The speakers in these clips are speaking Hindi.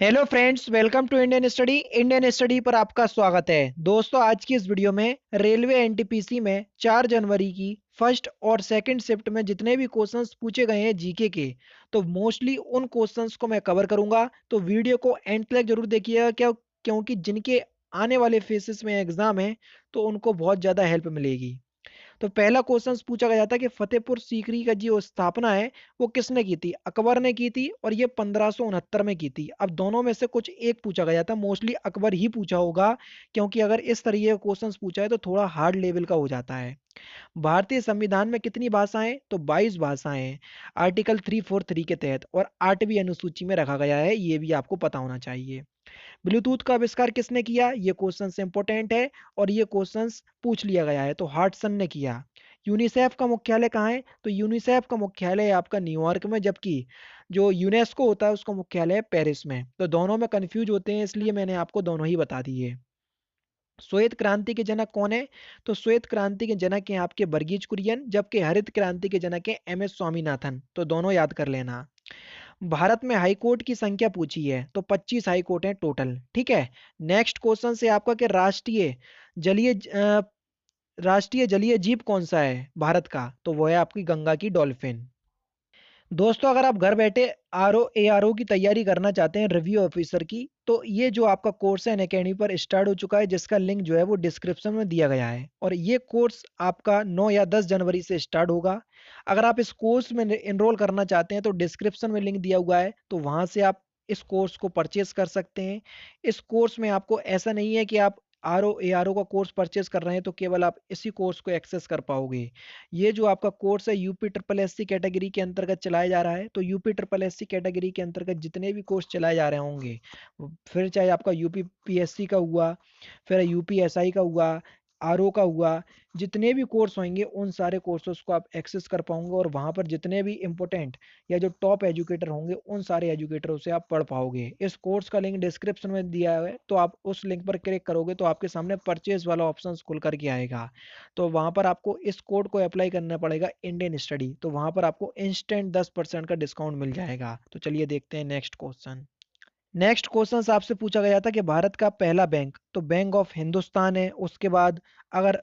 Hello friends, welcome to Indian study पर आपका स्वागत है। दोस्तों, आज की इस वीडियो में रेलवे एनटीपीसी में 4 जनवरी की फर्स्ट और सेकंड शिफ्ट में जितने भी क्वेश्चंस पूछे गए हैं जीके के, तो मोस्टली उन क्वेश्चंस को मैं कवर करूंगा। तो वीडियो को एंड तक जरूर देखिएगा, क्योंकि जिनके आने वाले फेसेस में एग्जाम है तो उनको बहुत ज़्यादा हेल्प मिलेगी। तो पहला क्वेश्चन पूछा गया था कि फतेहपुर सीकरी का जो स्थापना है वो किसने की थी। अकबर ने की थी और ये 1569 में की थी। अब दोनों में से कुछ एक पूछा गया था, मोस्टली अकबर ही पूछा होगा, क्योंकि अगर इस तरीके का क्वेश्चन पूछा है तो थोड़ा हार्ड लेवल का हो जाता है। भारतीय संविधान में कितनी भाषाएं, तो 22 भाषाएं हैं आर्टिकल 343 के तहत, और 8वीं अनुसूची में रखा गया है, ये भी आपको पता होना चाहिए। ब्लूटूथ का आविष्कार किसने किया, ये क्वेश्चन इंपॉर्टेंट है और ये क्वेश्चन पूछ लिया गया है, तो हार्टसन ने किया। यूनिसेफ का मुख्यालय कहाँ है, तो यूनिसेफ का मुख्यालय है आपका न्यूयॉर्क में, जबकि जो यूनेस्को होता है उसका मुख्यालय है पेरिस में। तो दोनों में कंफ्यूज होते हैं, इसलिए मैंने आपको दोनों ही बता दिए। श्वेत क्रांति के जनक कौन है, तो श्वेत क्रांति के जनक हैं आपके वर्गीज कुरियन, जबकि हरित क्रांति के जनक हैं एम एस स्वामीनाथन। तो दोनों याद कर लेना। भारत में हाई कोर्ट की संख्या पूछी है, तो 25 हाई कोर्ट हैं टोटल। ठीक है। नेक्स्ट क्वेश्चन से आपका कि जलीय राष्ट्रीय जलीय जीव कौन सा है भारत का, तो वो है आपकी गंगा की डॉल्फिन। दोस्तों, अगर आप घर बैठे आर ओ की तैयारी करना चाहते हैं, रिव्यू ऑफिसर की, तो ये जो आपका कोर्स है अनअकैडमी पर स्टार्ट हो चुका है, जिसका लिंक जो है वो डिस्क्रिप्शन में दिया गया है, और ये कोर्स आपका 9 या 10 जनवरी से स्टार्ट होगा। अगर आप इस कोर्स में इनरोल करना चाहते हैं तो डिस्क्रिप्शन में लिंक दिया हुआ है, तो वहाँ से आप इस कोर्स को परचेज कर सकते हैं। इस कोर्स में आपको ऐसा नहीं है कि आप आर ओ का कोर्स परचेज कर रहे हैं तो केवल आप इसी कोर्स को एक्सेस कर पाओगे। ये जो आपका कोर्स है UP triple S C category के अंतर्गत चलाया जा रहा है, तो UP triple S C category के अंतर्गत जितने भी कोर्स चलाए जा रहे होंगे, फिर चाहे आपका यूपी पीएससी का हुआ, फिर यूपी एसआई का हुआ, आरओ का हुआ, जितने भी कोर्स होंगे उन सारे कोर्सेज को आप एक्सेस कर पाओगे, और वहाँ पर जितने भी इंपॉर्टेंट या जो टॉप एजुकेटर होंगे उन सारे एजुकेटरों से आप पढ़ पाओगे। इस कोर्स का लिंक डिस्क्रिप्शन में दिया है, तो आप उस लिंक पर क्लिक करोगे तो आपके सामने परचेज वाला ऑप्शन खुल करके आएगा। तो वहाँ पर आपको इस कोड को अप्लाई करना पड़ेगा, इंडियन स्टडी, तो वहाँ पर आपको इंस्टेंट 10% का डिस्काउंट मिल जाएगा। तो चलिए देखते हैं नेक्स्ट क्वेश्चन। नेक्स्ट क्वेश्चन आपसे पूछा गया था कि भारत का पहला बैंक, तो बैंक ऑफ हिंदुस्तान है। उसके बाद अगर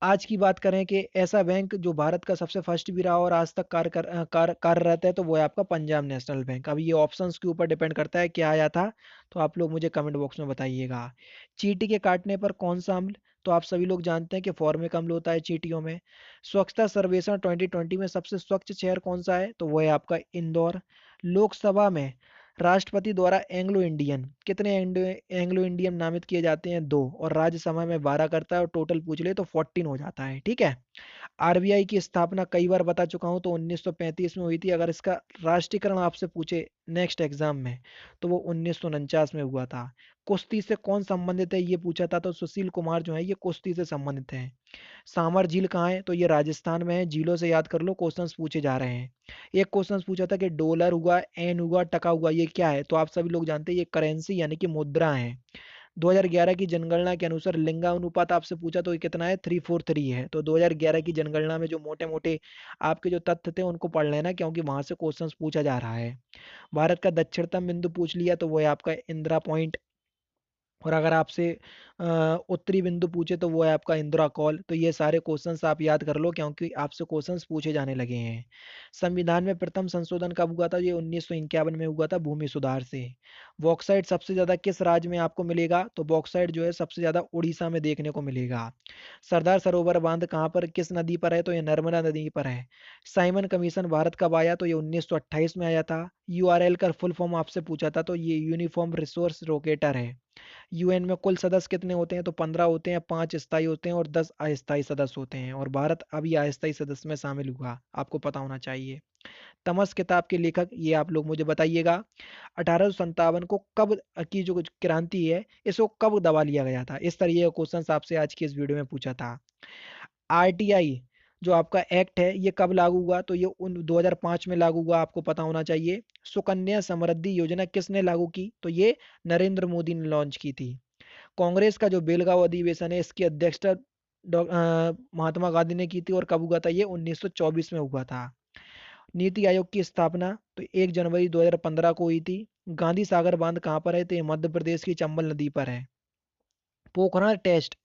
आज की बात करें कि ऐसा बैंक जो भारत का सबसे फर्स्ट भी रहा और आज तक कार्यरत है, तो वो है आपका पंजाब नेशनल बैंक। अब ये ऑप्शंस के ऊपर डिपेंड करता है क्या आया था, तो आप लोग मुझे कमेंट बॉक्स में बताइएगा। चींटी के काटने पर कौन सा अम्ल, तो आप सभी लोग जानते हैं कि फॉर्मिक अम्ल होता है चींटियों में। स्वच्छता सर्वेक्षण 2020 में सबसे स्वच्छ शहर कौन सा है, तो वो है आपका इंदौर। लोकसभा में राष्ट्रपति द्वारा एंग्लो इंडियन नामित किए जाते हैं, 2, और राज्यसभा में 12 करता है, और टोटल पूछ ले तो 14 हो जाता है। ठीक है। आरबीआई की स्थापना कई बार बता चुका हूं, तो 1935 में हुई थी। अगर इसका राष्ट्रीयकरण आपसे पूछे नेक्स्ट एग्जाम में, तो वो 1949 में हुआ था। कुश्ती से कौन संबंधित है, ये पूछा था, तो सुशील कुमार जो है ये कुश्ती से संबंधित है। सामर झील कहाँ है, तो ये राजस्थान में है। झीलों से याद कर लो, क्वेश्चंस पूछे जा रहे हैं। एक क्वेश्चन पूछा था कि डॉलर हुआ, एन हुआ, टका हुआ, ये क्या है, तो आप सभी लोग जानते हैं ये करेंसी यानी कि मुद्रा है। 2011 की जनगणना के अनुसार लिंगानुपात आपसे पूछा तो ये कितना है, 343 है। तो 2011 की जनगणना में जो मोटे मोटे आपके जो तथ्य थे उनको पढ़ लेना, क्योंकि वहां से क्वेश्चंस पूछा जा रहा है। भारत का दक्षिणतम बिंदु पूछ लिया, तो वो है आपका इंदिरा पॉइंट। और अगर आपसे उत्तरी बिंदु पूछे तो वो है आपका इंदिरा कॉल। तो ये सारे क्वेश्चंस आप याद कर लो, क्योंकि आपसे क्वेश्चंस पूछे जाने लगे हैं। संविधान में प्रथम संशोधन कब हुआ था, ये 1951 में हुआ था, भूमि सुधार से। बॉक्साइट सबसे ज्यादा किस राज्य में आपको मिलेगा, तो बॉक्साइट जो है सबसे ज्यादा उड़ीसा में देखने को मिलेगा। सरदार सरोवर बांध कहाँ पर, किस नदी पर है, तो ये नर्मदा नदी पर है। साइमन कमीशन भारत कब आया, तो ये 1928 में आया था। यूआरएल का फुल फॉर्म आपसे पूछा था, तो ये यूनिफॉर्म रिसोर्स लोकेटर है। यूएन में कुल सदस्य कितने होते हैं, तो 15 होते हैं, 5 स्थायी होते हैं और 10 अस्थायी सदस्य होते हैं, और भारत अभी अस्थायी सदस्य में शामिल हुआ, आपको पता होना चाहिए। तमस किताब के लेखक, ये आप लोग मुझे बताइएगा। 1857 को कब की जो क्रांति है इसको कब दबा लिया गया था, इस तरीके का क्वेश्चन आपसे आज की इस वीडियो में पूछा था। आरटीआई जो आपका एक्ट है ये कब लागू हुआ, तो ये 2005 में लागू हुआ, आपको पता होना चाहिए। सुकन्या समृद्धि योजना किसने लागू की, तो ये नरेंद्र मोदी ने लॉन्च की थी। कांग्रेस का जो बेलगांव अधिवेशन है इसकी अध्यक्षता महात्मा गांधी ने की थी, और कब हुआ था, ये 1924 में हुआ था। नीति आयोग की स्थापना तो 1 जनवरी 2015 को हुई थी। गांधी सागर बांध कहाँ पर है, तो ये मध्य प्रदेश की चंबल नदी पर है। पोखरण टेस्ट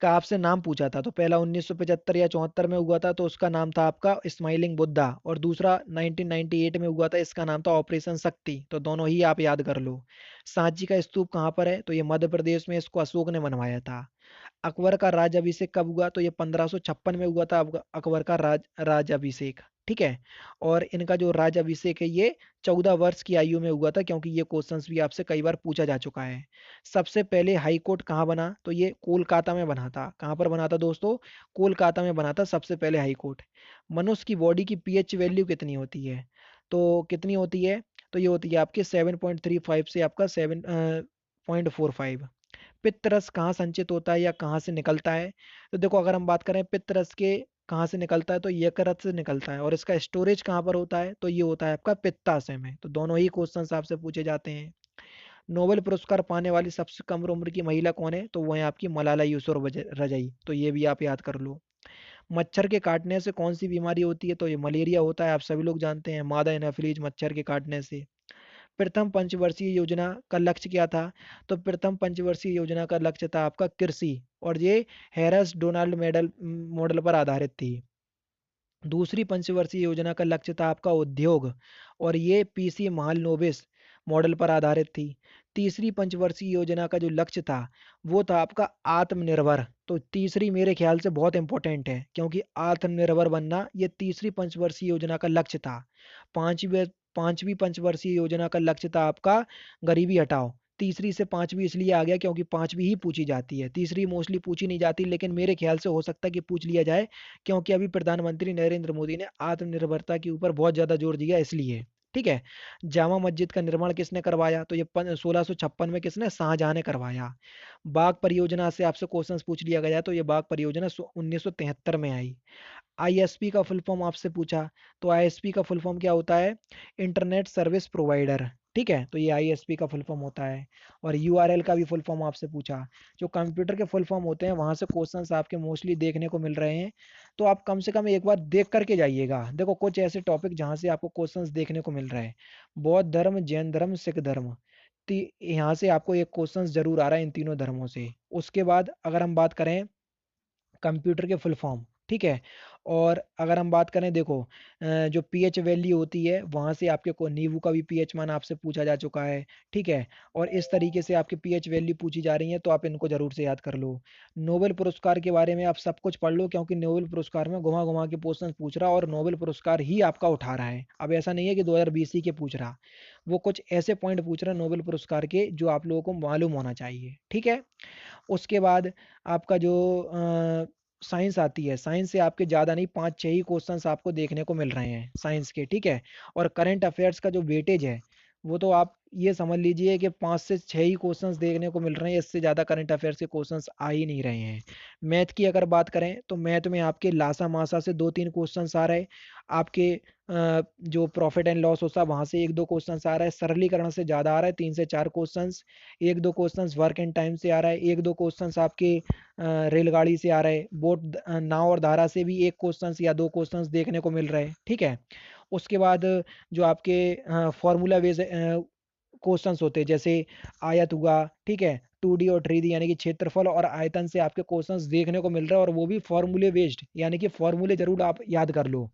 का आपसे नाम पूछा था, तो पहला 1975 या 74 में हुआ था, तो उसका नाम था आपका स्माइलिंग बुद्धा, और दूसरा 1998 में हुआ था, इसका नाम था ऑपरेशन शक्ति। तो दोनों ही आप याद कर लो। सांची का स्तूप कहाँ पर है, तो ये मध्य प्रदेश में, इसको अशोक ने बनवाया था। अकबर का राज्याभिषेक कब हुआ, तो ये 1556 में हुआ था अकबर का राज्याभिषेक। ठीक है। और इनका जो राज्याभिषेक है ये 14 वर्ष की आयु में हुआ था, क्योंकि ये क्वेश्चंस भी आपसे कई बार पूछा जा चुका है। सबसे पहले हाई कोर्ट कहाँ बना, तो ये कोलकाता में बना था। कहाँ पर बना था दोस्तों, कोलकाता में बना था सबसे पहले हाई कोर्ट। मनुष्य की बॉडी की पीएच वैल्यू कितनी होती है, तो कितनी होती है, तो ये होती है आपके 7.35 से आपका 7.45। पित्त रस कहाँ संचित होता है या कहाँ से निकलता है, तो देखो अगर हम बात करें पित्त रस के कहाँ से निकलता है, तो यकृत से निकलता है। और इसका स्टोरेज कहाँ पर होता है, तो ये होता है आपका पित्ताशय में। तो दोनों ही क्वेश्चंस आपसे पूछे जाते हैं। नोबेल पुरस्कार पाने वाली सबसे कम उम्र की महिला कौन है, तो वह है आपकी मलाला यूसुफजई। तो ये भी आप याद कर लो। मच्छर के काटने से कौन सी बीमारी होती है, तो ये मलेरिया होता है, आप सभी लोग जानते हैं, मादा एनाफिलीज मच्छर के काटने से। प्रथम पंचवर्षीय योजना का लक्ष्य क्या था, तो प्रथम पंचवर्षीय योजना का लक्ष्य था आपका कृषि, और ये हैरस डोनाल्ड मॉडल पर आधारित थी। दूसरी पंचवर्षीय योजना का लक्ष्य था आपका उद्योग, और ये पीसी महालनोबिस मॉडल पर आधारित थी। तीसरी पंचवर्षीय योजना का जो लक्ष्य था वो था आपका आत्मनिर्भर। तो तीसरी मेरे ख्याल से बहुत इंपॉर्टेंट है, क्योंकि आत्मनिर्भर बनना ये तीसरी पंचवर्षीय योजना का लक्ष्य था। पांचवी पांचवी पंचवर्षीय योजना का लक्ष्य था आपका गरीबी हटाओ। तीसरी से पांचवी इसलिए आ गया क्योंकि पांचवी ही पूछी जाती है, तीसरी मोस्टली पूछी नहीं जाती, लेकिन मेरे ख्याल से हो सकता है कि पूछ लिया जाए, क्योंकि अभी प्रधानमंत्री नरेंद्र मोदी ने आत्मनिर्भरता के ऊपर बहुत ज्यादा जोर दिया इसलिए। ठीक है। जामा मस्जिद का निर्माण किसने करवाया, तो ये 1656 में किसने, शाहजहां ने करवाया। बाघ परियोजना से आपसे क्वेश्चंस पूछ लिया गया, तो ये बाघ परियोजना 1973 में आई। आईएसपी का फुल फॉर्म आपसे पूछा, तो आईएसपी का फुल फॉर्म क्या होता है, इंटरनेट सर्विस प्रोवाइडर। ठीक है, तो ये आईएसपी का फुल फॉर्म होता है। और यूआरएल का भी फुल फॉर्म आपसे पूछा। जो कंप्यूटर के फुल फॉर्म होते हैं वहां से क्वेश्चंस आपके मोस्टली देखने को मिल रहे हैं, तो आप कम से कम एक बार देख करके जाइएगा। देखो कुछ ऐसे टॉपिक जहां से आपको क्वेश्चंस देखने को मिल रहे हैं, बौद्ध धर्म, जैन धर्म, सिख धर्म, यहाँ से आपको एक क्वेश्चंस जरूर आ रहा है इन तीनों धर्मों से। उसके बाद अगर हम बात करें कंप्यूटर के फुल फॉर्म, ठीक है। और अगर हम बात करें देखो जो पीएच वैल्यू होती है वहां से आपके को नींबू का भी पीएच मान आपसे पूछा जा चुका है। ठीक है। और इस तरीके से आपके पीएच वैल्यू पूछी जा रही है, तो आप इनको जरूर से याद कर लो। नोबेल पुरस्कार के बारे में आप सब कुछ पढ़ लो, क्योंकि नोबेल पुरस्कार में घुमा घुमा के क्वेश्चन पूछ रहा और नोबेल पुरस्कार ही आपका उठा रहा है। अब ऐसा नहीं है कि 2020 ही के पूछ रहा, वो कुछ ऐसे पॉइंट पूछ रहा है नोबेल पुरस्कार के जो आप लोगों को मालूम होना चाहिए। ठीक है। उसके बाद आपका जो साइंस आती है, साइंस से आपके ज़्यादा नहीं 5-6 ही क्वेश्चंस आपको देखने को मिल रहे हैं साइंस के। ठीक है। और करंट अफेयर्स का जो वेटेज है वो तो आप ये समझ लीजिए कि 5 से 6 ही क्वेश्चंस देखने को मिल रहे हैं, इससे ज़्यादा करंट अफेयर्स के क्वेश्चंस आ ही नहीं रहे हैं। मैथ की अगर बात करें तो मैथ में आपके लासा मासा से 2-3 क्वेश्चंस आ रहे हैं। आपके जो प्रॉफिट एंड लॉस होता है वहां से 1-2 क्वेश्चंस आ रहा है। सरलीकरण से ज़्यादा आ रहा है, 3 से 4 questions. 1-2 questions work and time से आ रहा है, 1-2 क्वेश्चंस आपके रेलगाड़ी से आ रहे हैं, नाव और धारा से भी एक क्वेश्चंस या दो क्वेश्चंस देखने को मिल रहे हैं। ठीक है। उसके बाद जो आपके फॉर्मूला बेस्ड क्वेश्चंस होते हैं, जैसे आयत हुआ, ठीक है, 2D और 3D यानी कि क्षेत्रफल और आयतन से आपके क्वेश्चंस देखने को मिल रहे हैं, और वो भी फॉर्मूले बेस्ड, यानी कि फॉर्मूले जरूर आप याद कर लो।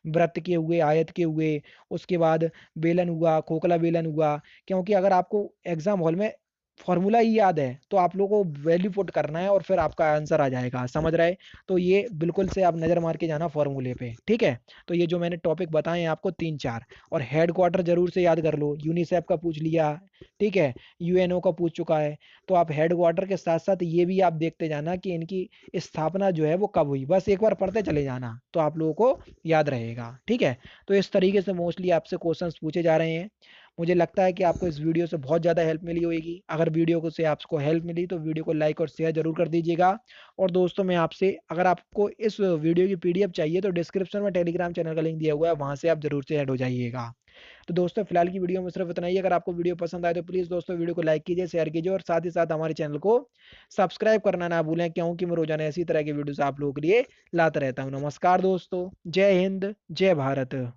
वृत्त के हुए, आयत के हुए, उसके बाद बेलन हुआ, खोखला बेलन हुआ। क्योंकि अगर आपको एग्जाम हॉल में फॉर्मूला ही याद है तो आप लोगों को वैल्यू पुट करना है और फिर आपका आंसर आ जाएगा, समझ रहे। तो ये बिल्कुल से आप नज़र मार के जाना फॉर्मूले पे। ठीक है। तो ये जो मैंने टॉपिक बताए हैं आपको 3-4, और हेड क्वार्टर जरूर से याद कर लो। यूनिसेफ का पूछ लिया, ठीक है, यूएनओ का पूछ चुका है, तो आप हेड क्वार्टर के साथ साथ ये भी आप देखते जाना कि इनकी स्थापना जो है वो कब हुई, बस एक बार पढ़ते चले जाना तो आप लोगों को याद रहेगा। ठीक है। तो इस तरीके से मोस्टली आपसे क्वेश्चंस पूछे जा रहे हैं। मुझे लगता है कि आपको इस वीडियो से बहुत ज़्यादा हेल्प मिली होगी। अगर वीडियो को से आपको हेल्प मिली तो वीडियो को लाइक और शेयर जरूर कर दीजिएगा। और दोस्तों मैं आपसे, अगर आपको इस वीडियो की पीडीएफ चाहिए तो डिस्क्रिप्शन में टेलीग्राम चैनल का लिंक दिया हुआ है, वहाँ से आप जरूर से ऐड हो जाइएगा। तो दोस्तों फिलहाल की वीडियो में सिर्फ इतना ही। अगर आपको वीडियो पसंद आए तो प्लीज़ दोस्तों वीडियो को लाइक कीजिए, शेयर कीजिए, और साथ ही साथ हमारे चैनल को सब्सक्राइब करना ना भूलें, क्योंकि मैं रोजाना इसी तरह की वीडियोस आप लोगों के लिए लाता रहता हूँ। नमस्कार दोस्तों, जय हिंद, जय भारत।